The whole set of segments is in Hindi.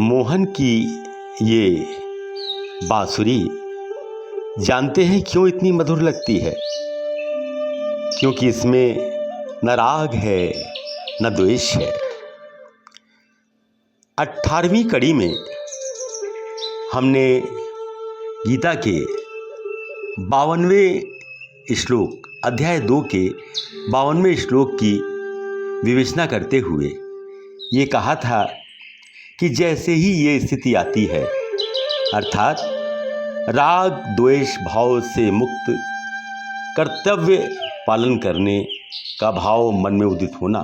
मोहन की ये बांसुरी जानते हैं क्यों इतनी मधुर लगती है? क्योंकि इसमें न राग है न द्वेष है। 18वीं कड़ी में हमने गीता के 52वें श्लोक, अध्याय 2 के 52वें श्लोक की विवेचना करते हुए ये कहा था कि जैसे ही ये स्थिति आती है, अर्थात राग द्वेष भाव से मुक्त कर्तव्य पालन करने का भाव मन में उदित होना,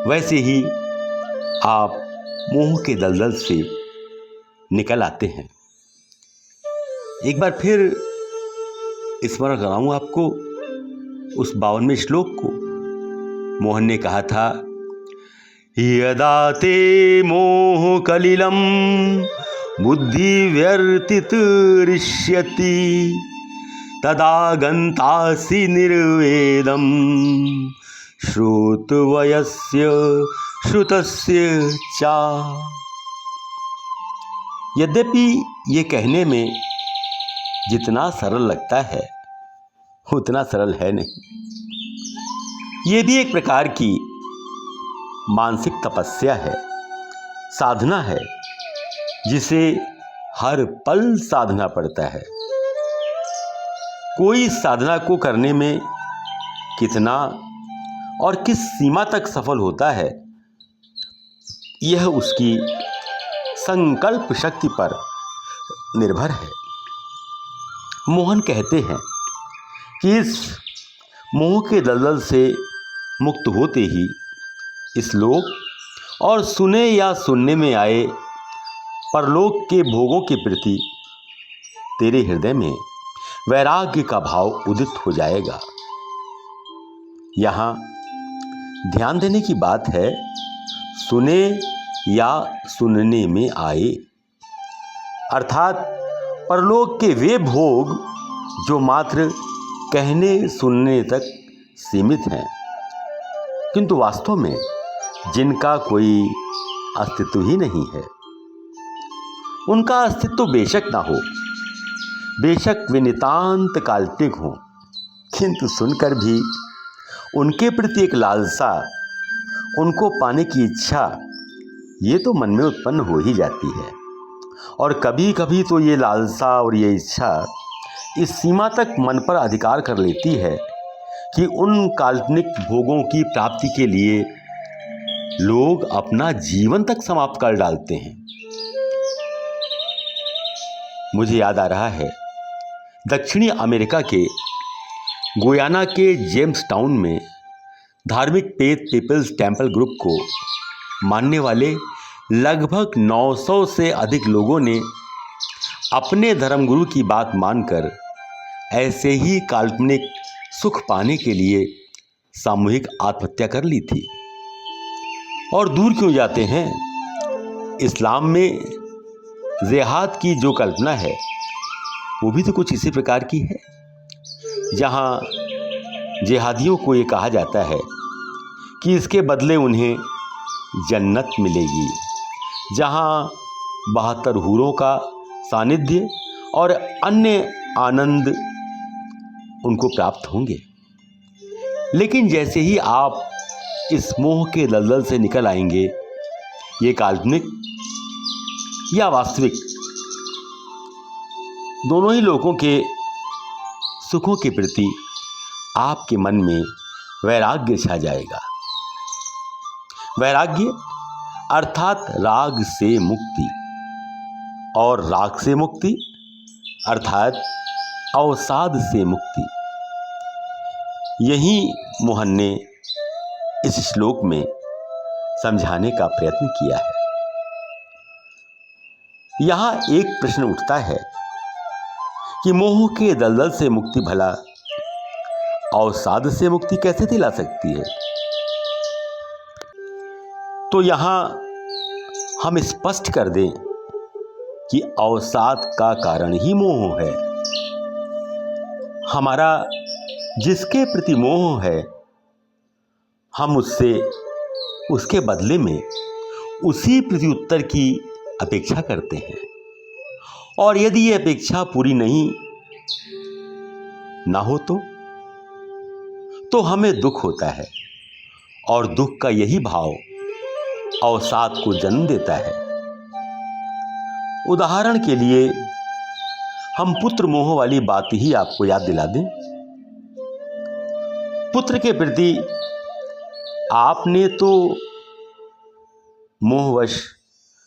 वैसे ही आप मोह के दलदल से निकल आते हैं। एक बार फिर स्मरण कराऊं आपको उस 52वें श्लोक को। मोहन ने कहा था, यदा ते मोह कलिलम बुद्धि व्यर्तितरिष्यति तदा गन्तासि निर्वेदम श्रुतवयस्य श्रुतस्य चा। यद्यपि ये कहने में जितना सरल लगता है उतना सरल है नहीं। ये भी एक प्रकार की मानसिक तपस्या है, साधना है, जिसे हर पल साधना पड़ता है। कोई साधना को करने में कितना और किस सीमा तक सफल होता है, यह उसकी संकल्प शक्ति पर निर्भर है। मोहन कहते हैं कि इस मोह के दलदल से मुक्त होते ही इस लोक और सुने या सुनने में आए परलोक के भोगों के प्रति तेरे हृदय में वैराग्य का भाव उदित हो जाएगा। यहाँ ध्यान देने की बात है, सुने या सुनने में आए, अर्थात परलोक के वे भोग जो मात्र कहने सुनने तक सीमित हैं, किंतु वास्तव में जिनका कोई अस्तित्व ही नहीं है। उनका अस्तित्व बेशक ना हो, बेशक वे नितांत काल्पनिक हों, किंतु सुनकर भी उनके प्रति एक लालसा, उनको पाने की इच्छा, ये तो मन में उत्पन्न हो ही जाती है। और कभी कभी तो ये लालसा और ये इच्छा इस सीमा तक मन पर अधिकार कर लेती है कि उन काल्पनिक भोगों की प्राप्ति के लिए लोग अपना जीवन तक समाप्त कर डालते हैं। मुझे याद आ रहा है, दक्षिणी अमेरिका के गुयाना के जेम्स टाउन में धार्मिक फेथ पीपल्स टेम्पल ग्रुप को मानने वाले लगभग 900 से अधिक लोगों ने अपने धर्मगुरु की बात मानकर ऐसे ही काल्पनिक सुख पाने के लिए सामूहिक आत्महत्या कर ली थी। और दूर क्यों जाते हैं, इस्लाम में जिहाद की जो कल्पना है वो भी तो कुछ इसी प्रकार की है, जहाँ जिहादियों को ये कहा जाता है कि इसके बदले उन्हें जन्नत मिलेगी, जहाँ 72 हूरों का सानिध्य और अन्य आनंद उनको प्राप्त होंगे। लेकिन जैसे ही आप इस मोह के दलदल से निकल आएंगे, ये काल्पनिक या वास्तविक दोनों ही लोगों के सुखों के प्रति आपके मन में वैराग्य छा जाएगा। वैराग्य अर्थात राग से मुक्ति, और राग से मुक्ति अर्थात अवसाद से मुक्ति। यही मोहन ने इस श्लोक में समझाने का प्रयत्न किया है। यहां एक प्रश्न उठता है कि मोह के दलदल से मुक्ति भला अवसाद से मुक्ति कैसे दिला सकती है? तो यहां हम स्पष्ट कर दें कि अवसाद का कारण ही मोह है। हमारा जिसके प्रति मोह है, हम उससे उसके बदले में उसी प्रत्युत्तर की अपेक्षा करते हैं। और यदि ये अपेक्षा पूरी नहीं ना हो तो हमें दुख होता है, और दुख का यही भाव अवसाद को जन्म देता है। उदाहरण के लिए हम पुत्र मोह वाली बात ही आपको याद दिला दें। पुत्र के प्रति आपने तो मोहवश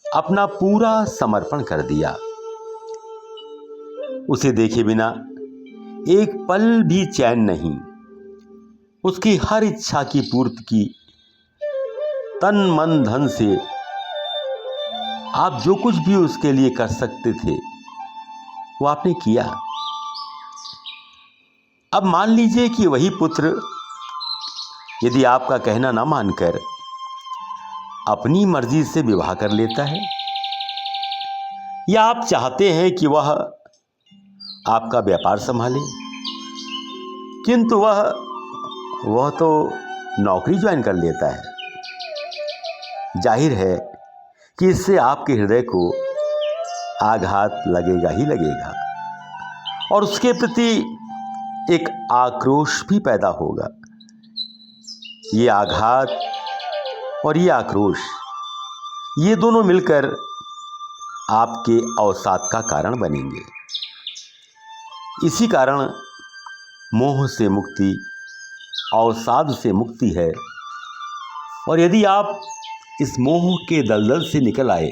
अपना पूरा समर्पण कर दिया, उसे देखे बिना एक पल भी चैन नहीं, उसकी हर इच्छा की पूर्ति की तन मन धन से आप जो कुछ भी उसके लिए कर सकते थे वो आपने किया। अब मान लीजिए कि वही पुत्र यदि आपका कहना ना मानकर अपनी मर्जी से विवाह कर लेता है, या आप चाहते हैं कि वह आपका व्यापार संभाले, किंतु वह तो नौकरी ज्वाइन कर लेता है, जाहिर है कि इससे आपके हृदय को आघात लगेगा ही लगेगा, और उसके प्रति एक आक्रोश भी पैदा होगा। ये आघात और ये आक्रोश, ये दोनों मिलकर आपके अवसाद का कारण बनेंगे। इसी कारण मोह से मुक्ति अवसाद से मुक्ति है। और यदि आप इस मोह के दलदल से निकल आए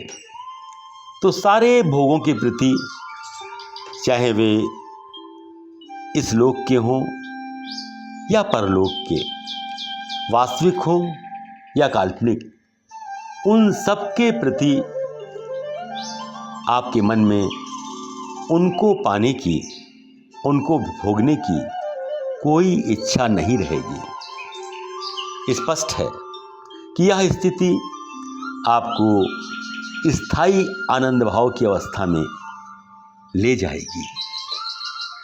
तो सारे भोगों के प्रति, चाहे वे इस लोक के हों या परलोक के, वास्तविक हों या काल्पनिक, उन सब के प्रति आपके मन में उनको पाने की, उनको भोगने की कोई इच्छा नहीं रहेगी। स्पष्ट है कि यह स्थिति आपको स्थायी आनंद भाव की अवस्था में ले जाएगी।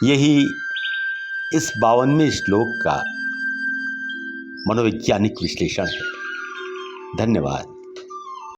यही इस 52वें श्लोक का मनोवैज्ञानिक विश्लेषण है। धन्यवाद।